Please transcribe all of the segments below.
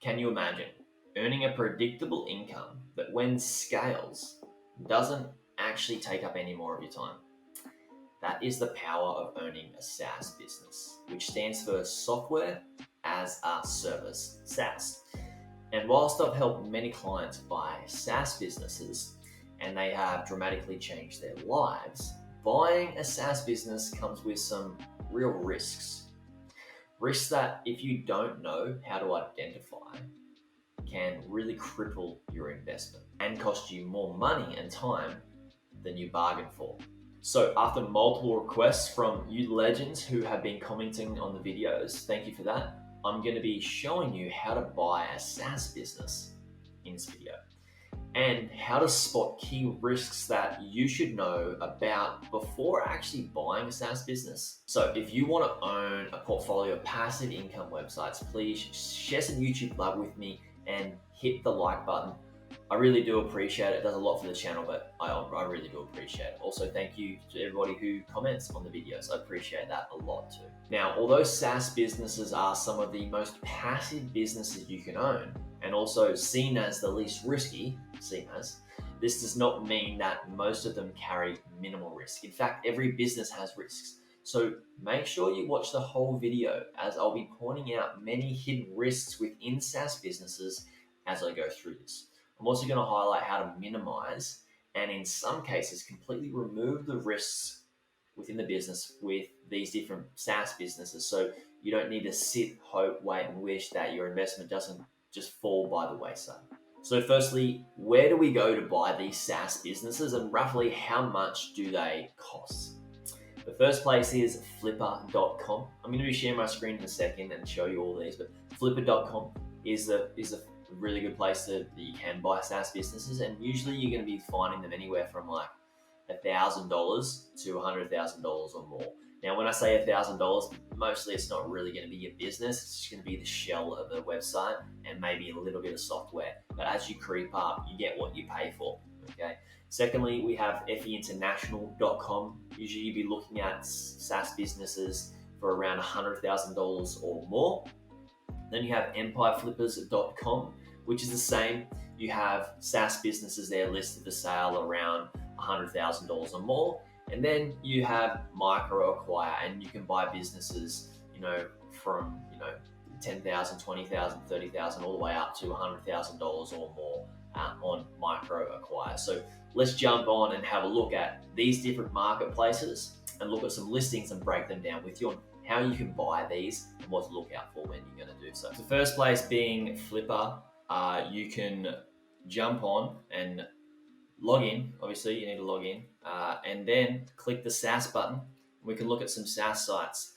Can you imagine earning a predictable income that when scales doesn't actually take up any more of your time? That is the power of owning a SaaS business, which stands for Software as a Service, SaaS. And whilst I've helped many clients buy SaaS businesses and they have dramatically changed their lives, buying a SaaS business comes with some real risks. Risks that, if you don't know how to identify, can really cripple your investment and cost you more money and time than you bargained for. So after multiple requests from you legends who have been commenting on the videos, thank you for that. I'm going to be showing you how to buy a SaaS business in this video and how to spot key risks that you should know about before actually buying a SaaS business. So if you want to own a portfolio of passive income websites, please share some YouTube love with me and hit the like button. I really do appreciate it. It does a lot for the channel, but I really do appreciate it. Also, thank you to everybody who comments on the videos. I appreciate that a lot too. Now, although SaaS businesses are some of the most passive businesses you can own, and also seen as the least risky, this does not mean that most of them carry minimal risk. In fact, every business has risks. So make sure you watch the whole video, as I'll be pointing out many hidden risks within SaaS businesses as I go through this. I'm also going to highlight how to minimize and in some cases completely remove the risks within the business with these different SaaS businesses. So you don't need to sit, hope, wait, and wish that your investment doesn't just fall by the wayside. So firstly, where do we go to buy these SaaS businesses and roughly how much do they cost? The first place is flippa.com. I'm going to be sharing my screen in a second and show you all these, but flippa.com is a really good place that you can buy SaaS businesses, and usually you're going to be finding them anywhere from like $1,000 to $100,000 or more. Now, when I say $1,000, mostly it's not really going to be your business. It's just going to be the shell of the website and maybe a little bit of software. But as you creep up, you get what you pay for. Okay. Secondly, we have feinternational.com. Usually you'd be looking at SaaS businesses for around $100,000 or more. Then you have empireflippers.com, which is the same. You have SaaS businesses there listed for sale around $100,000 or more. And then you have MicroAcquire, and you can buy businesses, from, $10,000, $20,000, $30,000, all the way up to $100,000 or more on MicroAcquire. So let's jump on and have a look at these different marketplaces and look at some listings and break them down with you on how you can buy these and what to look out for when you're going to do so. The first place being Flippa. You can jump on and log in. Obviously, you need to log in and then click the SaaS button. We can look at some SaaS sites.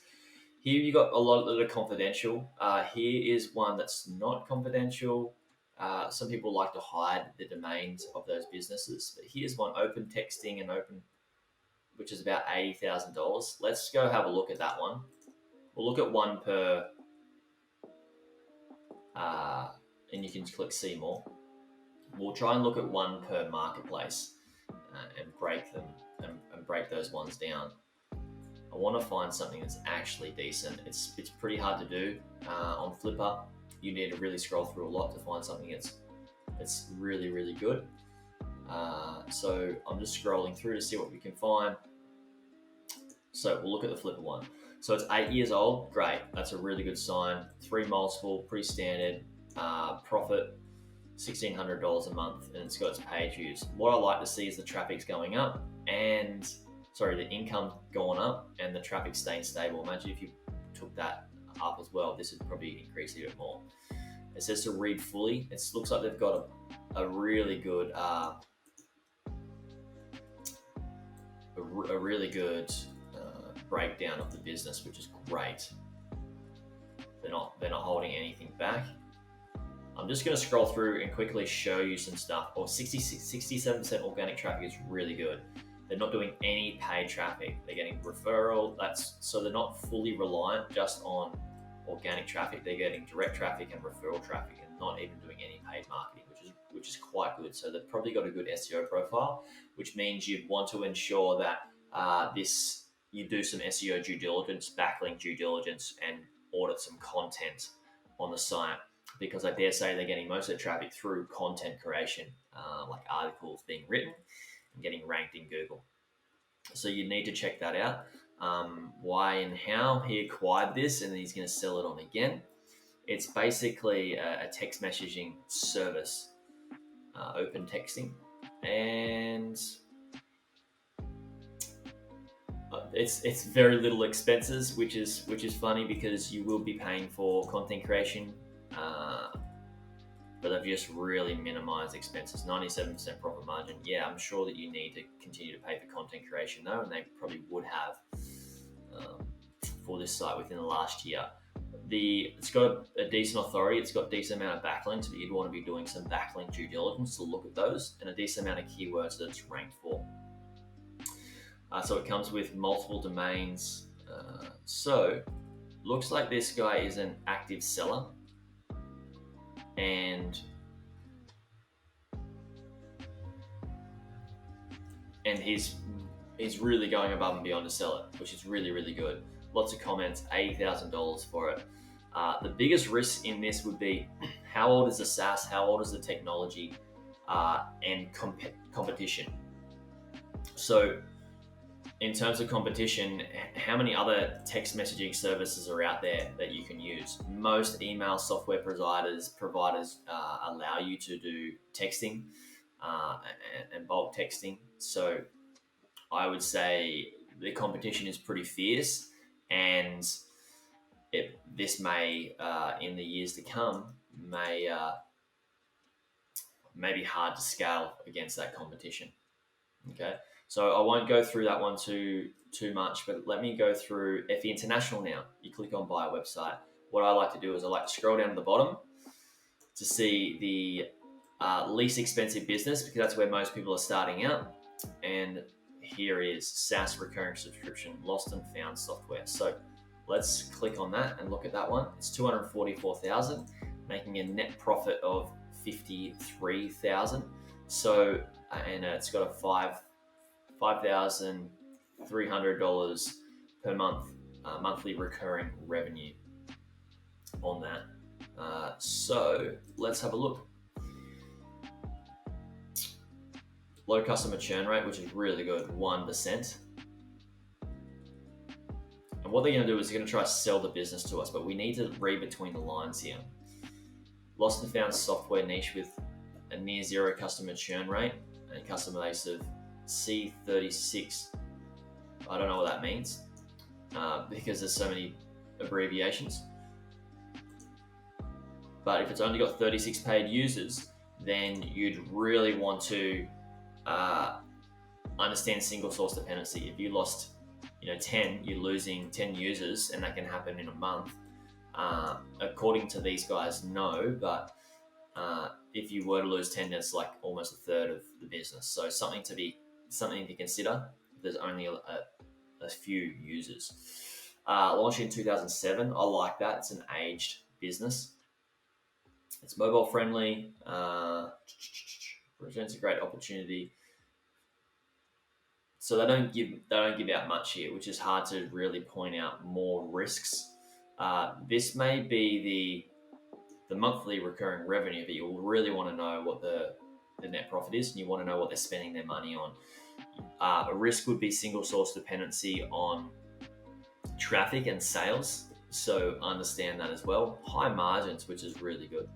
Here you got a lot that are confidential. Here is one that's not confidential. Some people like to hide the domains of those businesses, but here's one, Open Texting and Open, which is about $80,000. Let's go have a look at that one. We'll look at one per, and you can click see more. We'll try and look at one per marketplace and break them and break those ones down. I want to find something that's actually decent. It's pretty hard to do on Flippa. You need to really scroll through a lot to find something that's really, really good. So I'm just scrolling through to see what we can find. So we'll look at the Flippa one. So it's 8 years old. Great. That's a really good sign. 3 multiple, pretty standard. Profit $1,600 a month, and it's got its page views. What I like to see is the traffic's going up and the income going up and the traffic staying stable. Imagine if you took that up as well, this would probably increase a bit more. It says to read fully. It looks like they've got a really good breakdown of the business, which is great. They're not holding anything back. I'm just going to scroll through and quickly show you some stuff. 67% organic traffic is really good. They're not doing any paid traffic. They're getting referral. So they're not fully reliant just on organic traffic. They're getting direct traffic and referral traffic, and not even doing any paid marketing, which is quite good. So they've probably got a good SEO profile, which means you'd want to ensure that you do some SEO due diligence, backlink due diligence, and audit some content on the site because I dare say they're getting most of the traffic through content creation, like articles being written and getting ranked in Google. So you need to check that out. Why and how he acquired this, and he's going to sell it on again. It's basically a text messaging service, open texting, and it's very little expenses, which is funny because you will be paying for content creation, but they've just really minimized expenses. 97% profit margin. Yeah, I'm sure that you need to continue to pay for content creation though, and they probably would have for this site within the last year. It's got a decent authority. It's got a decent amount of backlinks, but you'd want to be doing some backlink due diligence to look at those, and a decent amount of keywords that it's ranked for. So it comes with multiple domains. So looks like this guy is an active seller, and he's really going above and beyond to sell it, which is really, really good. Lots of comments, $80,000 for it. The biggest risk in this would be how old is the SaaS, how old is the technology, and competition. So in terms of competition, how many other text messaging services are out there that you can use? Most email software providers allow you to do texting and bulk texting. So I would say the competition is pretty fierce, and this may, in the years to come, may be hard to scale against that competition. Okay, so I won't go through that one too much, but let me go through FE International now. You click on buy a website. What I like to do is I like to scroll down to the bottom to see the least expensive business, because that's where most people are starting out. And here is SaaS recurring subscription, lost and found software. So let's click on that and look at that one. It's $244,000, making a net profit of $53,000. So, and it's got a $5,300 per month monthly recurring revenue on that. So let's have a look. Low customer churn rate, which is really good, 1%. And what they're going to do is they're going to try to sell the business to us, but we need to read between the lines here. Lost and found software niche with a near zero customer churn rate and customer base of C36. I don't know what that means because there's so many abbreviations. But if it's only got 36 paid users, then you'd really want to understand single source dependency. If you lost 10, you're losing 10 users, and that can happen in a month. According to these guys, no, but if you were to lose 10, that's like almost a third of the business. So something to consider if there's only a few users. Launched in 2007. I like that. It's an aged business. It's mobile friendly. Presents a great opportunity. So they don't give out much here, which is hard to really point out more risks. This may be the monthly recurring revenue, but you'll really want to know what the net profit is, and you want to know what they're spending their money on. A risk would be single source dependency on traffic and sales. So understand that as well. High margins, which is really good.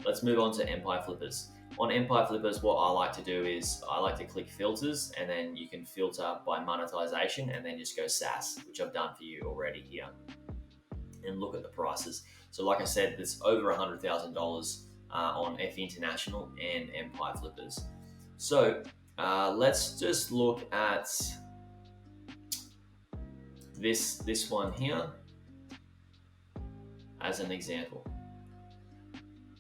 Let's move on to Empire Flippers. On Empire Flippers, what I like to do is I like to click filters, and then you can filter by monetization, and then just go SaaS, which I've done for you already here, and look at the prices. So like I said, there's over $100,000 on FE International and Empire Flippers. So let's just look at this one here as an example.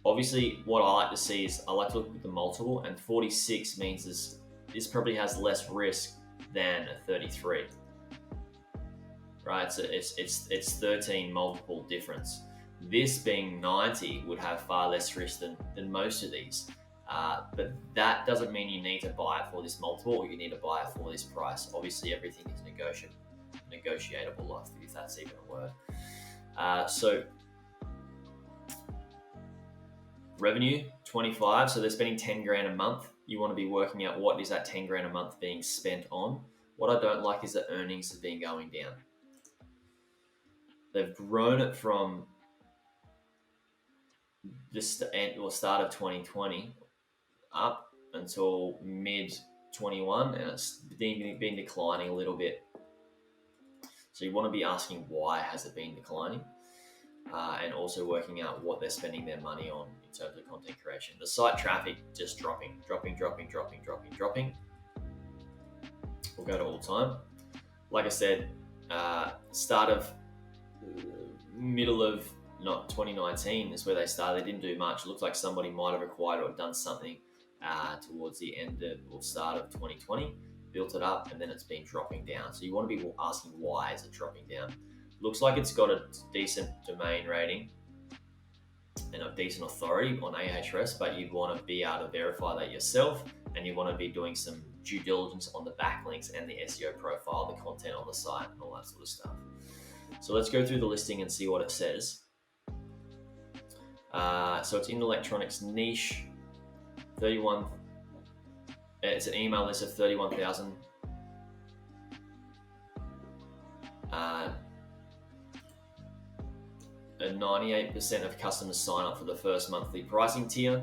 Obviously, what I like to see is I like to look at the multiple, and 46 means this probably has less risk than a 33, right? So it's 13 multiple difference. This being 90 would have far less risk than most of these, but that doesn't mean you need to buy it for this multiple, or you need to buy it for this price. Obviously, everything is negotiable, if that's even a word. So Revenue, 25. So they're spending 10 grand a month. You want to be working out what is that 10 grand a month being spent on. What I don't like is that earnings have been going down. They've grown it from the start of 2020 up until mid 21, and it's been declining a little bit. So you want to be asking why has it been declining, and also working out what they're spending their money on in terms of content creation. The site traffic just dropping. We'll go to all time. Like I said, middle of 2019 is where they started. They didn't do much. It looks like somebody might have acquired or done something towards the end or start of 2020, built it up, and then it's been dropping down. So you want to be asking why is it dropping down. Looks like it's got a decent domain rating and a decent authority on Ahrefs, but you'd want to be able to verify that yourself, and you want to be doing some due diligence on the backlinks and the SEO profile, the content on the site, and all that sort of stuff. So let's go through the listing and see what it says. So it's in electronics niche, 31. It's an email list of 31,000. 98% of customers sign up for the first monthly pricing tier,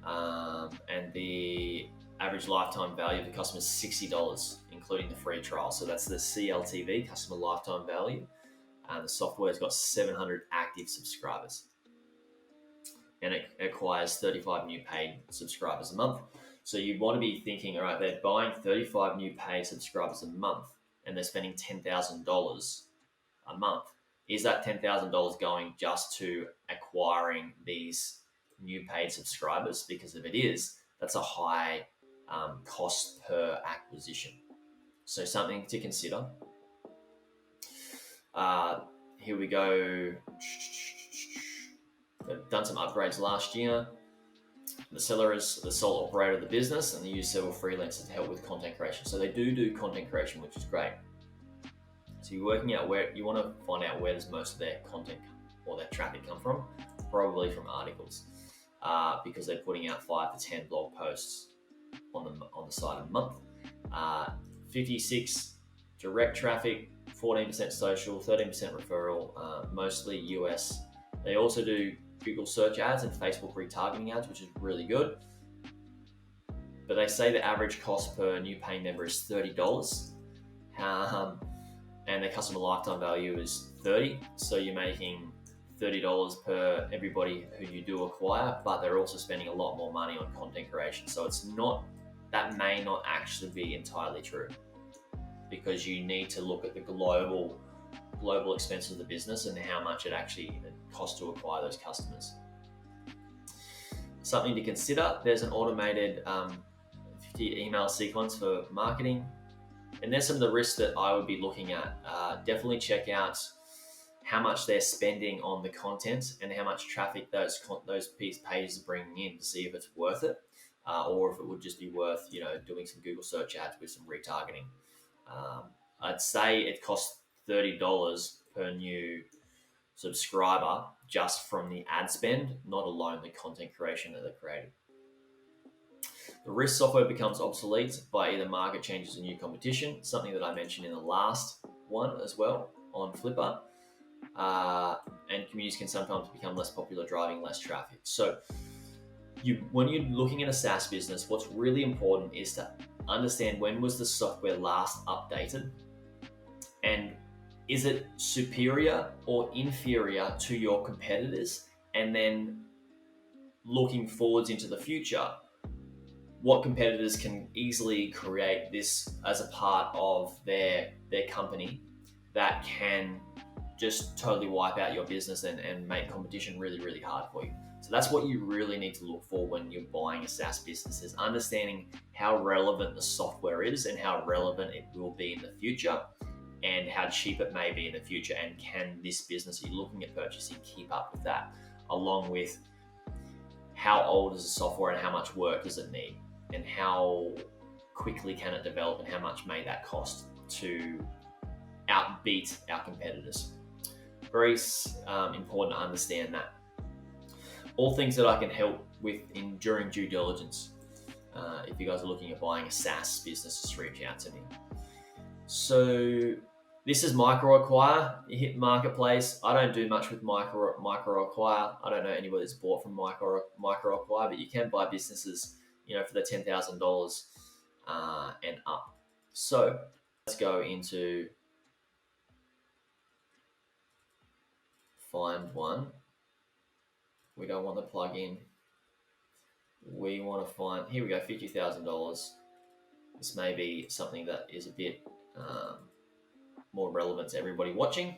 and the average lifetime value of the customer is $60, including the free trial. So that's the CLTV, customer lifetime value. The software's got 700 active subscribers, and it acquires 35 new paid subscribers a month. So you want to be thinking, all right, they're buying 35 new paid subscribers a month, and they're spending $10,000 a month. Is that $10,000 going just to acquiring these new paid subscribers? Because if it is, that's a high cost per acquisition. So something to consider. Here we go. They've done some upgrades last year. The seller is the sole operator of the business, and they use several freelancers to help with content creation. So they do content creation, which is great. So you're working out where you want to find out where does most of their content or their traffic come from, probably from articles, because they're putting out 5 to 10 blog posts on the site a month. 56 direct traffic, 14% social, 13% referral, mostly US. They also do Google search ads and Facebook retargeting ads, which is really good. But they say the average cost per new paying member is $30. And their customer lifetime value is $30. So you're making $30 per everybody who you do acquire, but they're also spending a lot more money on content creation. So that may not actually be entirely true, because you need to look at the global expense of the business and how much it actually costs to acquire those customers. Something to consider, there's an automated 50 email sequence for marketing. And there's some of the risks that I would be looking at. Definitely check out how much they're spending on the content and how much traffic those pages are bringing in, to see if it's worth it, or if it would just be worth doing some Google search ads with some retargeting. I'd say it costs $30 per new subscriber just from the ad spend, not alone the content creation that they're creating. The risk software becomes obsolete by either market changes or new competition, something that I mentioned in the last one as well on Flippa. And communities can sometimes become less popular, driving less traffic. So when you're looking at a SaaS business, what's really important is to understand when was the software last updated, and is it superior or inferior to your competitors? And then looking forwards into the future, what competitors can easily create this as a part of their company that can just totally wipe out your business and make competition really, really hard for you. So that's what you really need to look for when you're buying a SaaS business, is understanding how relevant the software is and how relevant it will be in the future, and how cheap it may be in the future, and can this business that you're looking at purchasing keep up with that, along with how old is the software and how much work does it need, and how quickly can it develop, and how much may that cost to outbeat our competitors. Very important to understand that. all things that I can help with during due diligence. If you guys are looking at buying a SaaS business, just reach out to me. So this is micro acquire. You hit Marketplace. I don't do much with micro acquire. I don't know anybody that's bought from micro acquire, but you can buy businesses, for the $10,000 and up. So let's go into find one. We don't want the plugin. We want to find, here we go, $50,000. This may be something that is a bit more relevant to everybody watching.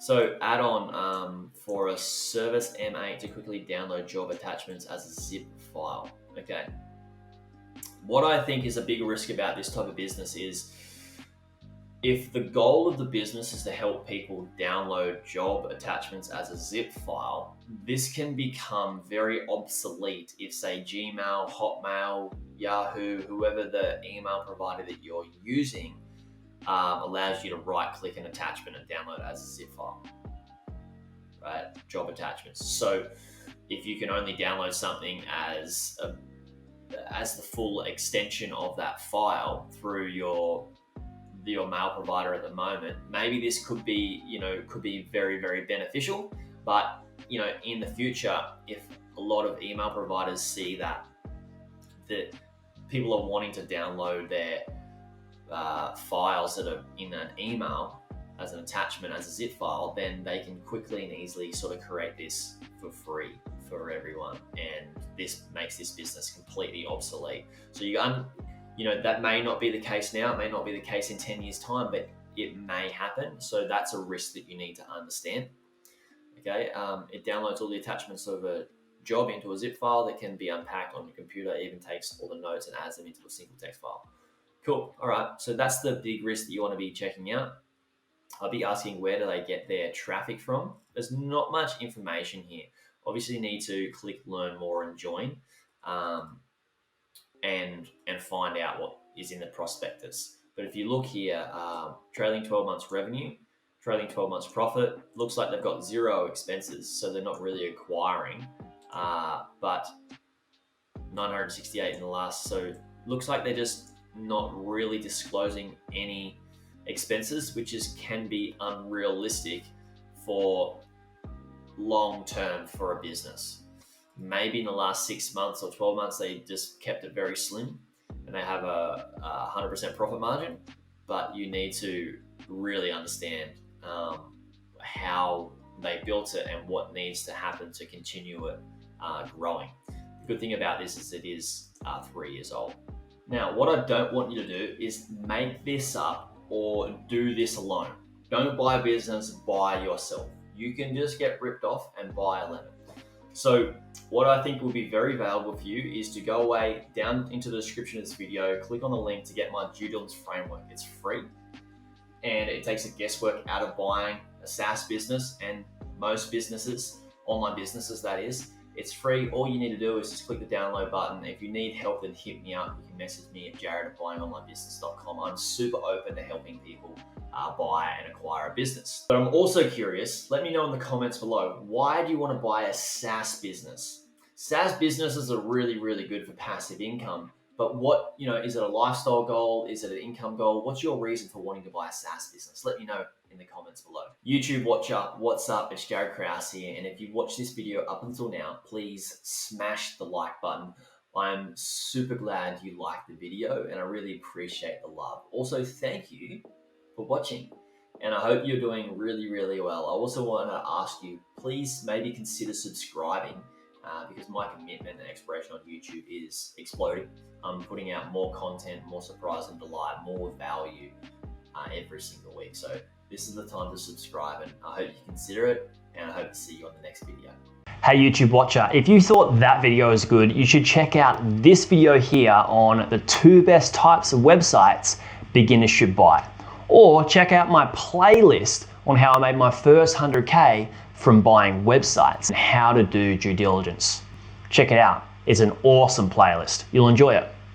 So add-on for a service M8 to quickly download job attachments as a zip file. Okay. What I think is a big risk about this type of business is if the goal of the business is to help people download job attachments as a zip file, this can become very obsolete if, say, Gmail, Hotmail, Yahoo, whoever the email provider that you're using allows you to right-click an attachment and download it as a zip file, right? Job attachments. So if you can only download something as the full extension of that file through your mail provider at the moment, maybe this could be very, very beneficial. But in the future, if a lot of email providers see that people are wanting to download their files that are in an email as an attachment, as a zip file, then they can quickly and easily sort of create this for free for everyone, and this makes this business completely obsolete. So that may not be the case now, it may not be the case in 10 years time, but it may happen. So that's a risk that you need to understand. Okay, it downloads all the attachments of a job into a zip file that can be unpacked on your computer. It even takes all the notes and adds them into a single text file. Cool. All right, so that's the big risk that you want to be checking out. I'll be asking, where do they get their traffic from? There's not much information here. Obviously, you need to click learn more and join, and find out what is in the prospectus. But if you look here, trailing 12 months revenue, trailing 12 months profit, looks like they've got 0 expenses, so they're not really acquiring, but 968 in the last, so looks like they're just not really disclosing any expenses, which can be unrealistic for long term for a business. Maybe in the last 6 months or 12 months, they just kept it very slim and they have a 100% profit margin, but you need to really understand how they built it and what needs to happen to continue it growing. The good thing about this is it is 3 years old. Now, what I don't want you to do is make this up or do this alone. Don't buy a business by yourself. You can just get ripped off and buy a lemon. So what I think will be very valuable for you is to go away down into the description of this video, click on the link to get my Due Diligence Framework. It's free and it takes the guesswork out of buying a SaaS business, and most businesses, online businesses that is. It's free. All you need to do is just click the download button. If you need help, then hit me up. You can message me at jared@buyingonlinebusiness.com. I'm super open to helping people buy and acquire a business. But I'm also curious, let me know in the comments below, why do you want to buy a SaaS business? SaaS businesses are really, really good for passive income. But what, is it a lifestyle goal? Is it an income goal? What's your reason for wanting to buy a SaaS business? Let me know in the comments below. YouTube watcher, what's up? It's Jared Krause here. And if you've watched this video up until now, please smash the like button. I'm super glad you liked the video and I really appreciate the love. Also, thank you for watching. And I hope you're doing really, really well. I also want to ask you, please maybe consider subscribing because my commitment and exploration on YouTube is exploding. I'm putting out more content, more surprise and delight, more value every single week. So this is the time to subscribe, and I hope you consider it, and I hope to see you on the next video. Hey YouTube watcher, if you thought that video was good, you should check out this video here on the 2 best types of websites beginners should buy. Or check out my playlist on how I made my first 100K from buying websites and how to do due diligence. Check it out. It's an awesome playlist. You'll enjoy it.